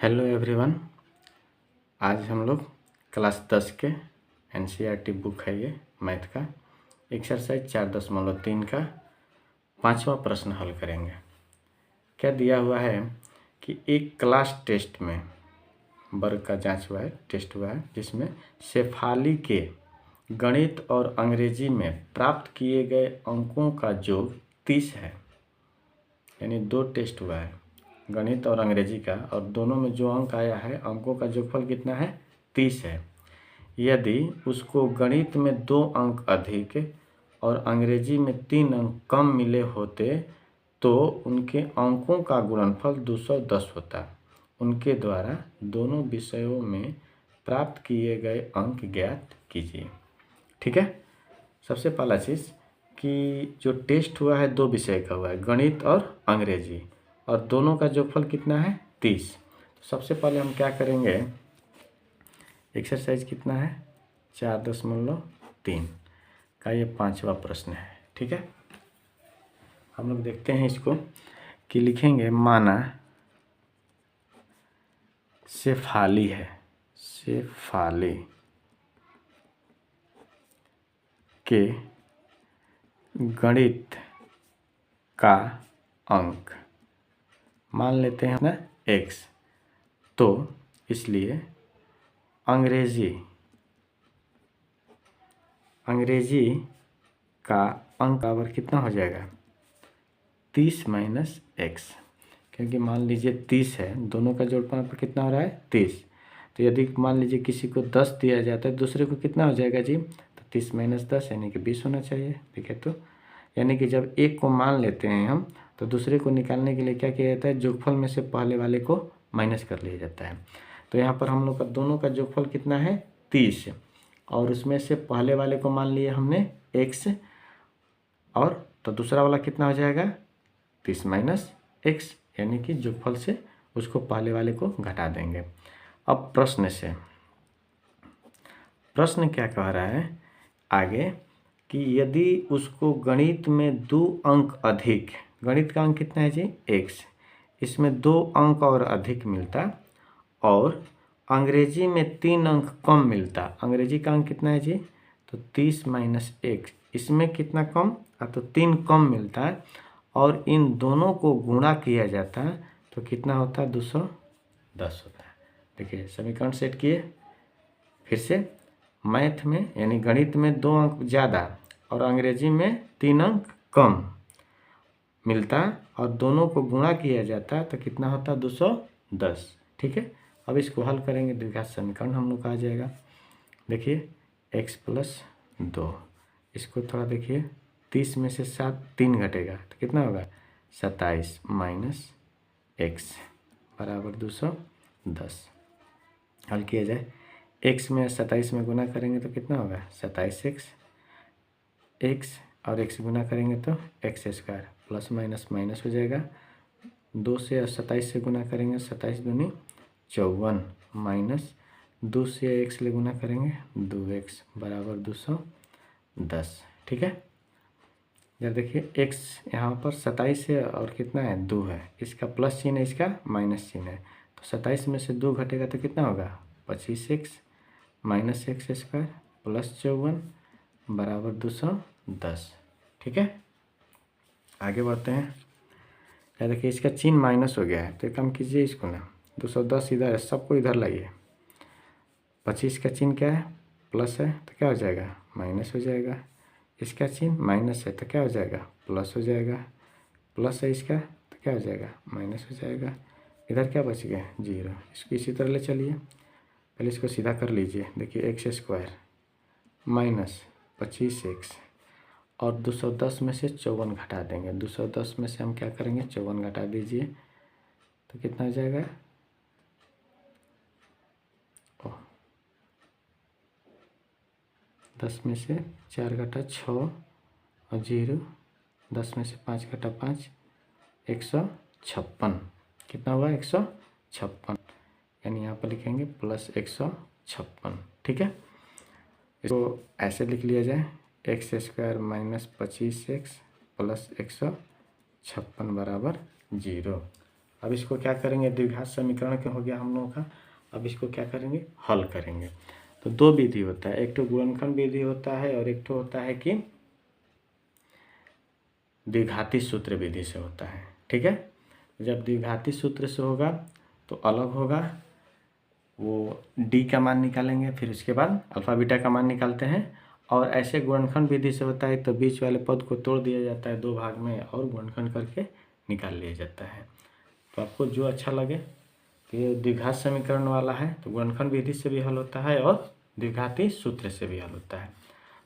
Hello everyone. आज हम लोग क्लास 10 के एनसीईआरटी बुक है ये मैथ का एक्सरसाइज 4.3 का 5वां प्रश्न हल करेंगे। क्या दिया हुआ है कि एक क्लास टेस्ट में वर्ग का जांच हुआ है, टेस्ट हुआ है, जिसमें शेफाली के गणित और अंग्रेजी में प्राप्त किए गए अंकों का योग 30 है। यानी 2 टेस्ट हुआ है, गणित और अंग्रेजी का, और दोनों में जो अंक आया है अंकों का योगफल कितना है? 30 है। यदि उसको गणित में 2 अंक अधिक और अंग्रेजी में 3 अंक कम मिले होते तो उनके अंकों का गुणनफल 210 होता। उनके द्वारा दोनों विषयों में प्राप्त किए गए अंक ज्ञात कीजिए। ठीक है। सबसे पहला चीज़ कि जो टेस्ट हुआ है 2 विषय का हुआ है, गणित और अंग्रेजी, और दोनों का योगफल कितना है? 30। तो सबसे पहले हम क्या करेंगे, एक्सरसाइज कितना है? 4.3 का ये 5वां प्रश्न है। ठीक है। हम लोग देखते हैं इसको कि लिखेंगे, माना शेफाली है, शेफाली के गणित का अंक मान लेते हैं ना x, तो इसलिए अंग्रेजी का अंक बराबर कितना हो जाएगा? 30 माइनस x, क्योंकि मान लीजिए 30 है, दोनों का जोड़पन पर कितना हो रहा है? 30। तो यदि मान लीजिए किसी को 10 दिया जाता है, दूसरे को कितना हो जाएगा जी? तो 30 माइनस 10 यानी कि 20 होना चाहिए। ठीक है। तो यानी कि जब एक को मान लेते हैं हम, तो दूसरे को निकालने के लिए क्या किया जाता है? योगफल में से पहले वाले को माइनस कर लिया जाता है। तो यहाँ पर हम लोग का दोनों का योगफल कितना है? 30, और उसमें से पहले वाले को मान लिए हमने x, और तो दूसरा वाला कितना हो जाएगा? 30 माइनस x, यानी कि योगफल से उसको पहले वाले को घटा देंगे। अब प्रश्न क्या कह रहा है आगे कि यदि उसको गणित में 2 अंक अधिक, गणित का अंक कितना है जी? x, इसमें 2 अंक और अधिक मिलता, और अंग्रेजी में 3 अंक कम मिलता। अंग्रेजी का अंक कितना है जी? तो 30 माइनस x, इसमें कितना कम? तो 3 कम मिलता है, और इन दोनों को गुणा किया जाता है तो कितना होता है? 210 होता है। देखिए समीकरण सेट किए फिर से। मैथ में यानी गणित में 2 अंक ज़्यादा और अंग्रेजी में 3 अंक कम मिलता, और दोनों को गुणा किया जाता है तो कितना होता है? 210। ठीक है। अब इसको हल करेंगे, द्विघात समीकरण हम लोग का आ जाएगा। देखिए x प्लस 2, इसको थोड़ा देखिए, 30 में से 3 घटेगा तो कितना होगा? 27 माइनस x बराबर 210। हल किया जाए, x में 27 में गुना करेंगे तो कितना होगा? 27x, x और x गुना करेंगे तो x square, plus minus minus हो जाएगा। 2 से 27 से गुना करेंगे, 27 दूनी 54, माइनस 2 से x ले गुना करेंगे 2x बराबर 210। ठीक है। जब देखिए x यहाँ पर 27 है और कितना है? 2 है, इसका प्लस चिन्ह है, इसका माइनस चिन्ह है, तो 27 में से 2 घटेगा तो कितना होगा? 25x minus x square plus 54 बराबर 210। ठीक है। आगे बढ़ते हैं। या देखिए इसका चिन्ह माइनस हो गया है, तो एक काम कीजिए, इसको ना 210 इधर है, सबको इधर लाइए। 25 का चिन्ह क्या है? प्लस है, तो क्या हो जाएगा? माइनस हो जाएगा। इसका चिन्ह माइनस है तो क्या हो जाएगा? प्लस हो जाएगा। प्लस है इसका तो क्या हो जाएगा? माइनस हो जाएगा। इधर क्या बच गया? 0। इसको इसी तरह ले चलिए, पहले इसको सीधा कर लीजिए। देखिए एक्स स्क्वायर माइनस 25x, और 210 में से 54 घटा देंगे। 210 में से हम क्या करेंगे? 54 घटा दीजिए तो कितना हो जाएगा? 10 में से 4 घटा 6 और 0, 10 में से 5 घटा 5, 156। कितना हुआ? 156, यानी यहाँ पर लिखेंगे प्लस 156। ठीक है। इसको ऐसे लिख लिया जाए, x square minus 25x plus 156 बराबर 0। अब इसको क्या करेंगे, द्विघात समीकरण क्या हो गया हम लोगों का। अब इसको क्या करेंगे, हल करेंगे। तो दो विधि होता है, एक तो गुणनखंड विधि होता है और एक तो होता है कि द्विघाती सूत्र विधि से होता है। ठीक है, जब द्विघाती सूत्र से होगा तो अलग होगा, वो डी का मान निकालेंगे, फिर उसके बाद अल्फा बीटा का मान निकालते हैं। और ऐसे गुणनखंड विधि से होता है तो बीच वाले पद को तोड़ दिया जाता है दो भाग में और गुणनखंड करके निकाल लिया जाता है। तो आपको जो अच्छा लगे, तो ये द्विघात समीकरण वाला है तो गुणनखंड विधि से भी हल होता है और द्विघाती सूत्र से भी हल होता है।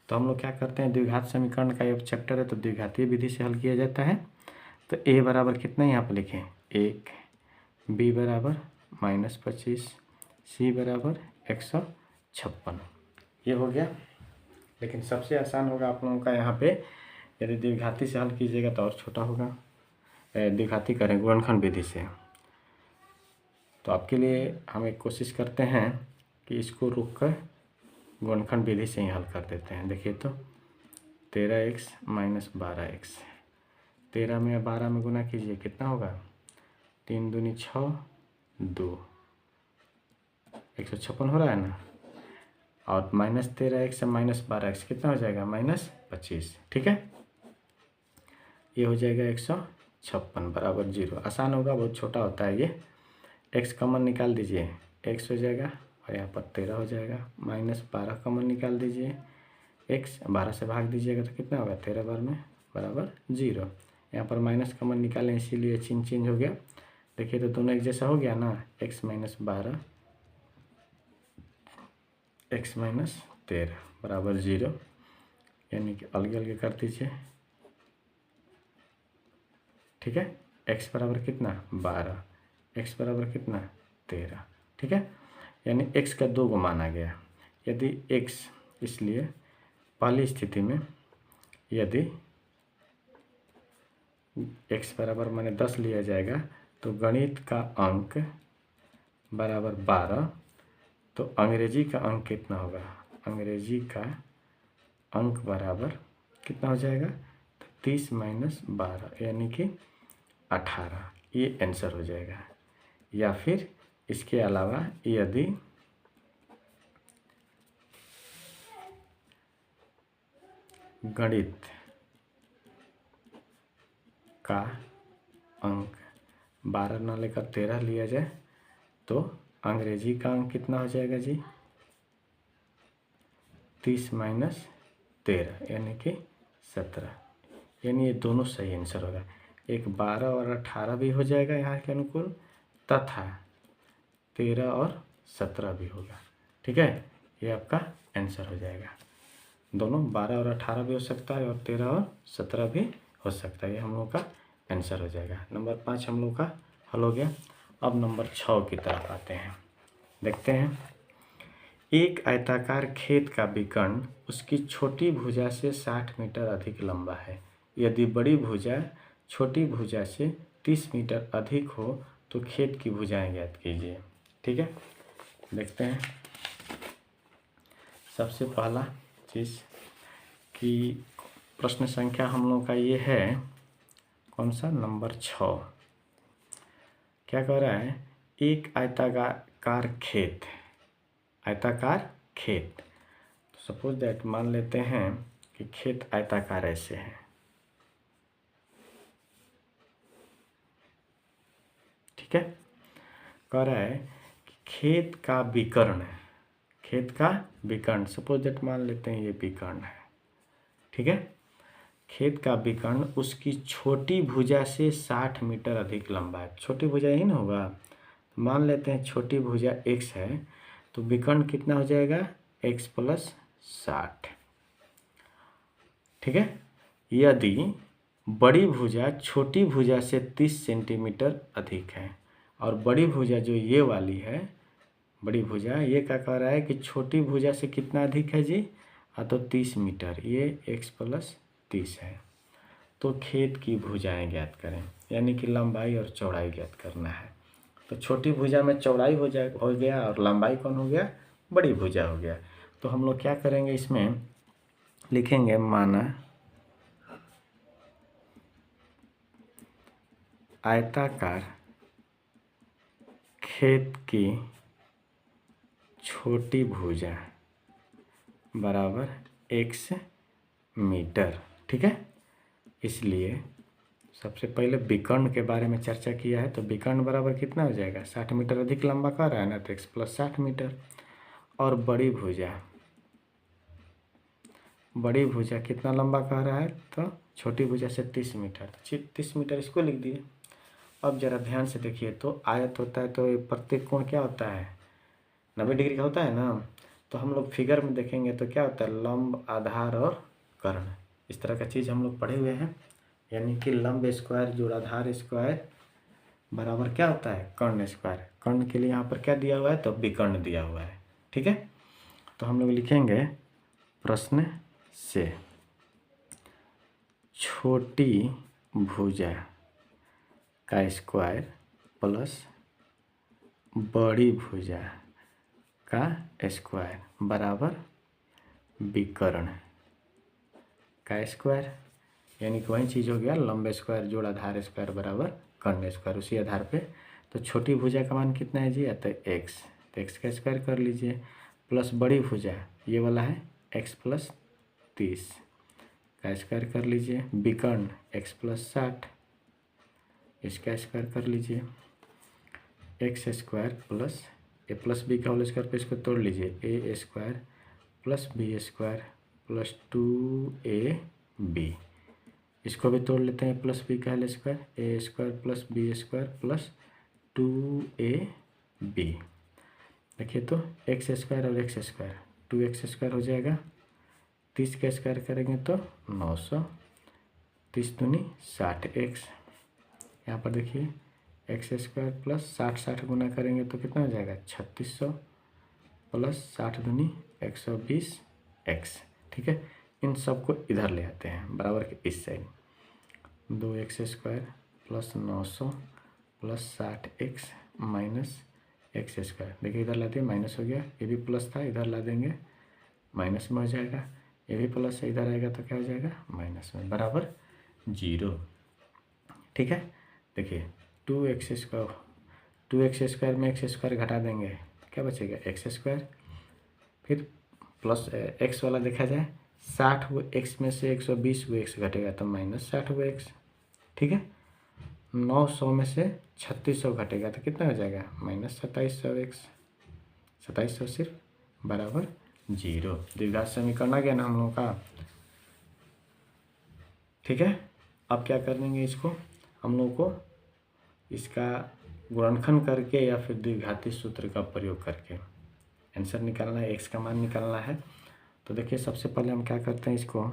तो हम लोग क्या करते हैं, द्विघात समीकरण का एक चैप्टर है तो द्विघातीय विधि से हल किया जाता है। तो ए बराबर कितना यहाँ पर लिखें 1, बी बराबर -25, सी बराबर 156, ये हो गया। लेकिन सबसे आसान होगा आप लोगों का यहाँ पे, यदि द्विघाती से हल कीजिएगा तो और छोटा होगा। द्विघाती करें गुणनखंड विधि से, तो आपके लिए हम एक कोशिश करते हैं कि इसको रुक कर गुणनखंड विधि से ही हल कर देते हैं। देखिए तो 13x - 12x, 13 में 12 में गुना कीजिए कितना होगा, 3 दूनी 6, 2, 156 हो रहा है ना। और -13x से -12x कितना हो जाएगा, -25। ठीक है, ये हो जाएगा 156 बराबर 0। आसान होगा, बहुत छोटा होता है ये। x कॉमन निकाल दीजिए, x हो जाएगा और यहाँ पर 13 हो जाएगा। -12 कॉमन निकाल दीजिए, x 12 से भाग दीजिएगा तो कितना होगा, 13 बार में बराबर 0। यहाँ पर माइनस कॉमन निकालें इसीलिए चिन्ह चेंज हो गया। देखिए तो दोनों एक जैसा हो गया ना, x - 12 x - 13 बराबर 0, यानी कि अलग अलग कर दीजिए। ठीक है, x बराबर कितना 12, x बराबर कितना 13। ठीक है, यानी x का 2 को माना गया। यदि x, इसलिए पहली स्थिति में यदि x बराबर माने 10 लिया जाएगा तो गणित का अंक बराबर 12, तो अंग्रेजी का अंक कितना होगा, अंग्रेजी का अंक बराबर कितना हो जाएगा, तो 30 - 12 यानी कि 18, ये आंसर हो जाएगा। या फिर इसके अलावा यदि गणित का अंक 12 ना लेकर 13 लिया जाए तो अंग्रेजी का अंक कितना हो जाएगा जी, 30 - 13 यानी कि 17। यानी ये दोनों सही आंसर होगा। एक 12 और 18 भी हो जाएगा यहाँ के अनुकूल, तथा 13 और 17 भी होगा। ठीक है, ये आपका आंसर हो जाएगा। दोनों 12 और 18 भी हो सकता है और 13 और 17 भी हो सकता है, ये हम लोग का आंसर हो जाएगा। नंबर 5 हम लोग का हल हो गया। अब नंबर 6 की तरफ आते हैं, देखते हैं। एक आयताकार खेत का विकर्ण उसकी छोटी भुजा से 60 मीटर अधिक लंबा है। यदि बड़ी भुजा छोटी भुजा से 30 मीटर अधिक हो तो खेत की भुजाएं ज्ञात कीजिए। ठीक है, देखते हैं। सबसे पहला चीज़ कि प्रश्न संख्या हम लोग का ये है, कौन सा, नंबर 6। क्या कह रहा है, एक आयताकार खेत, आयताकार खेत। तो सपोज दैट मान लेते हैं कि खेत आयताकार ऐसे है। ठीक है, कह रहा है कि खेत का विकर्ण, खेत का विकर्ण, सपोज दैट मान लेते हैं ये विकर्ण है। ठीक है, खेत का विकर्ण उसकी छोटी भुजा से 60 मीटर अधिक लंबा है। छोटी भुजा ही ना होगा, मान लेते हैं छोटी भुजा x है तो विकर्ण कितना हो जाएगा, x + 60। ठीक है, यदि बड़ी भुजा छोटी भुजा से 30 सेंटीमीटर अधिक है, और बड़ी भुजा जो ये वाली है, बड़ी भुजा, ये क्या कह रहा है कि छोटी भुजा से कितना अधिक है जी, तो 30 मीटर, ये x + 30 है। तो खेत की भुजाएं ज्ञात करें, यानी कि लंबाई और चौड़ाई ज्ञात करना है। तो छोटी भुजा में चौड़ाई हो गया और लंबाई कौन हो गया, बड़ी भुजा हो गया। तो हम लोग क्या करेंगे, इसमें लिखेंगे माना आयताकार खेत की छोटी भुजा बराबर x मीटर। ठीक है, इसलिए सबसे पहले विकर्ण के बारे में चर्चा किया है, तो विकर्ण बराबर कितना हो जाएगा, 60 मीटर अधिक लंबा कह रहा है ना, तो x प्लस 60 मीटर। और बड़ी भुजा कितना लंबा कह रहा है, तो छोटी भुजा से 30 मीटर, 30 मीटर इसको लिख दिए। अब जरा ध्यान से देखिए, तो आयत होता है तो प्रत्येक कोण क्या होता है, 90 डिग्री का होता है ना। तो हम लोग फिगर में देखेंगे तो क्या होता है, लंब, आधार और कर्ण, इस तरह का चीज़ हम लोग पढ़े हुए हैं। यानी कि लंब स्क्वायर जोड़ आधार स्क्वायर बराबर क्या होता है, कर्ण स्क्वायर। कर्ण के लिए यहाँ पर क्या दिया हुआ है, तो विकर्ण दिया हुआ है। ठीक है, तो हम लोग लिखेंगे प्रश्न से छोटी भुजा का स्क्वायर प्लस बड़ी भुजा का स्क्वायर बराबर विकर्ण का स्क्वायर। यानी कि वही चीज़ हो गया, लंब स्क्वायर जोड़ आधार स्क्वायर बराबर कर्ण स्क्वायर। उसी आधार पे तो छोटी भुजा का मान कितना है जी, तो x, तो x का स्क्वायर कर लीजिए, प्लस बड़ी भुजा ये वाला है x प्लस 30 का स्क्वायर कर लीजिए, विकर्ण x प्लस 60 इसका स्क्वायर कर लीजिए, X square plus A plus B का होल स्क्वायर पे इसको तोड़ लीजिए, A square plus B square plus 2ab, इसको भी तोड़ लेते हैं, प्लस बी का whole square, A square plus B square plus 2ab। देखिए तो एक्स स्क्वायर और एक्स स्क्वायर, 2x स्क्वायर हो जाएगा, 30 का स्क्वायर करेंगे तो 900, 30 दूनी 60x। यहाँ पर देखिए एक्स स्क्वायर प्लस 60 गुना करेंगे तो कितना हो जाएगा, 3600 प्लस 60 दूनी 120x। ठीक है, इन सबको इधर ले आते हैं बराबर के इस side, 2x square plus 900 plus 60x minus x square. देखिए इधर ला दिए, माइनस हो गया, ये भी प्लस था, इधर ला देंगे माइनस में हो जाएगा, ये भी प्लस है, इधर आएगा तो क्या हो जाएगा, माइनस में, बराबर 0। ठीक है, देखिए 2x स्क्वायर में एक्स स्क्वायर घटा देंगे तो क्या बचेगा, एक्स स्क्वायर, फिर प्लस एक्स वाला देखा जाए, 60 हुए एक्स में से 120 हुए एक्स घटेगा तो माइनस 60 हुए एक्स। ठीक है, 900 में से 3600 घटेगा तो कितना हो जाएगा, माइनस 2700 एक्स, 2700 सिर्फ बराबर 0। द्विघात समीकरण आ गया ना हम लोगों का। ठीक है, अब क्या कर देंगे, इसको हम लोग को इसका गुणनखंड करके या फिर द्विघाती सूत्र का प्रयोग करके आंसर निकालना है, x का मान निकालना है। तो देखिए सबसे पहले हम क्या करते हैं, इसको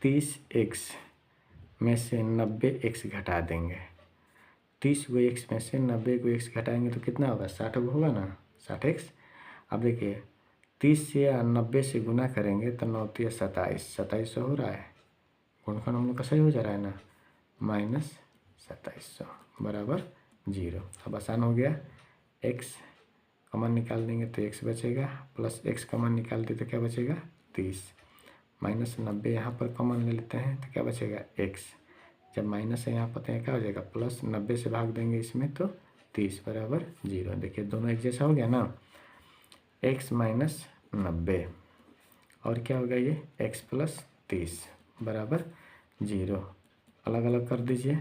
30x में से 90x घटा देंगे, 30 गो x में से 90 गो x घटाएंगे तो कितना होगा, 60 गो होगा ना, 60x। अब देखिए 30 से या 90 से गुना करेंगे तो 9 3 27, 2700 हो रहा है, गुणनखंड हम लोग का सही हो जा रहा है ना, माइनस 2700 बराबर 0। अब आसान हो गया, x कॉमन निकाल देंगे तो x बचेगा, प्लस x कॉमन निकाल दें तो क्या बचेगा, 30, माइनस 90 यहाँ पर कॉमन ले लेते हैं तो क्या बचेगा, x, जब माइनस है यहाँ पर तो क्या हो जाएगा, प्लस 90 से भाग देंगे इसमें तो 30 बराबर 0। देखिए दोनों एक जैसा हो गया ना, x माइनस 90 और क्या होगा ये, x प्लस 30 बराबर 0। अलग अलग कर दीजिए,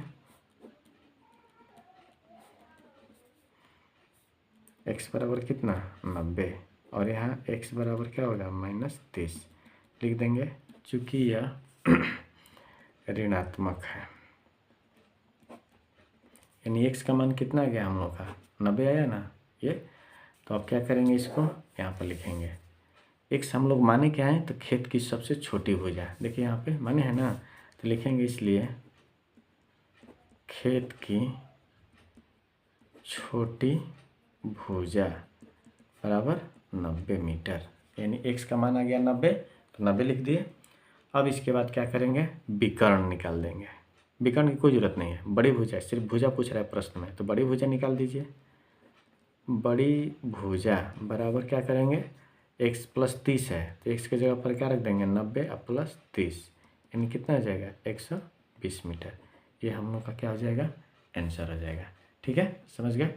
x बराबर कितना, 90, और यहाँ x बराबर क्या होगा, माइनस 30 लिख देंगे। चूँकि यह ऋणात्मक है, यानी x का मान कितना आ गया हम लोग का, 90 आया ना ये। तो अब क्या करेंगे, इसको यहाँ पर लिखेंगे, x हम लोग माने क्या है, तो खेत की सबसे छोटी भुजा, देखिए यहाँ पे माने है ना, तो लिखेंगे इसलिए खेत की छोटी भुजा बराबर 90 मीटर, यानी x का मान आ गया 90, तो 90 लिख दिए। अब इसके बाद क्या करेंगे, विकर्ण निकाल देंगे। विकर्ण की कोई ज़रूरत नहीं है, बड़ी भुजा, सिर्फ भुजा पूछ रहा है प्रश्न में, तो बड़ी भुजा निकाल दीजिए। बड़ी भुजा बराबर क्या करेंगे, x प्लस 30 है तो x की जगह पर क्या रख देंगे, 90 और प्लस 30, यानी कितना हो जाएगा, 120 मीटर। ये हम लोग का क्या हो जाएगा, आंसर हो जाएगा। ठीक है, समझ गए।